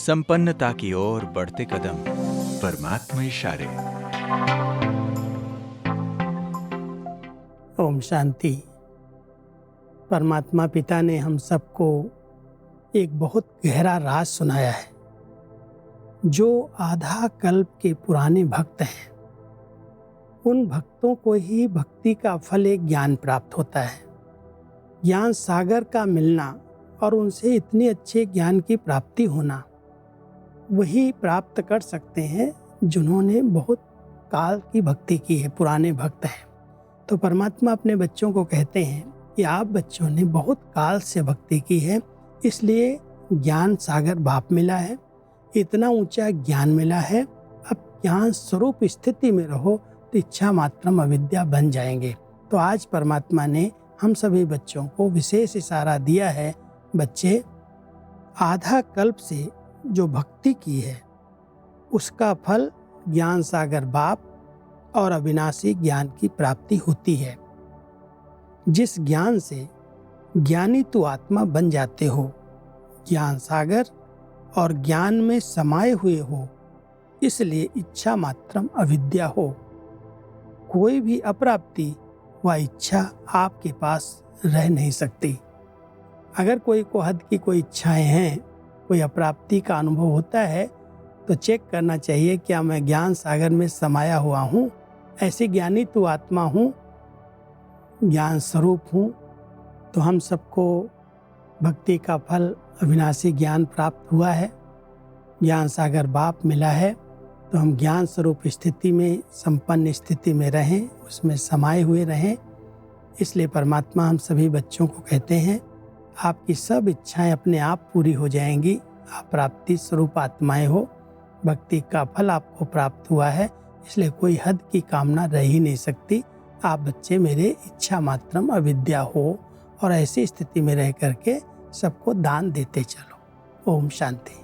संपन्नता की ओर बढ़ते कदम, परमात्मा इशारे। ओम शांति। परमात्मा पिता ने हम सबको एक बहुत गहरा राज सुनाया है। जो आधा कल्प के पुराने भक्त हैं, उन भक्तों को ही भक्ति का फल एक ज्ञान प्राप्त होता है। ज्ञान सागर का मिलना और उनसे इतने अच्छे ज्ञान की प्राप्ति होना, वही प्राप्त कर सकते हैं जिन्होंने बहुत काल की भक्ति की है, पुराने भक्त हैं। तो परमात्मा अपने बच्चों को कहते हैं कि आप बच्चों ने बहुत काल से भक्ति की है, इसलिए ज्ञान सागर बाप मिला है, इतना ऊंचा ज्ञान मिला है। अब ज्ञान स्वरूप स्थिति में रहो तो इच्छा मात्रम अविद्या बन जाएंगे। तो आज परमात्मा ने हम सभी बच्चों को विशेष इशारा दिया है, बच्चे आधा कल्प से जो भक्ति की है उसका फल ज्ञान सागर बाप और अविनाशी ज्ञान की प्राप्ति होती है। जिस ज्ञान से ज्ञानी तू आत्मा बन जाते हो, ज्ञान सागर और ज्ञान में समाये हुए हो, इसलिए इच्छा मात्रम अविद्या हो। कोई भी अप्राप्ति व इच्छा आपके पास रह नहीं सकती। अगर कोई को हद की कोई इच्छाएं हैं, कोई अप्राप्ति का अनुभव होता है, तो चेक करना चाहिए क्या मैं ज्ञान सागर में समाया हुआ हूँ, ऐसी ज्ञानी तू आत्मा हूँ, ज्ञान स्वरूप हूँ। तो हम सबको भक्ति का फल अविनाशी ज्ञान प्राप्त हुआ है, ज्ञान सागर बाप मिला है। तो हम ज्ञान स्वरूप स्थिति में, संपन्न स्थिति में रहें, उसमें समाये हुए रहें। इसलिए परमात्मा हम सभी बच्चों को कहते हैं, आपकी सब इच्छाएं अपने आप पूरी हो जाएंगी। आप प्राप्ति स्वरूप आत्माएं हो, भक्ति का फल आपको प्राप्त हुआ है, इसलिए कोई हद की कामना रह ही नहीं सकती। आप बच्चे मेरे इच्छा मात्रम अविद्या हो और ऐसी स्थिति में रह करके सबको दान देते चलो। ओम शांति।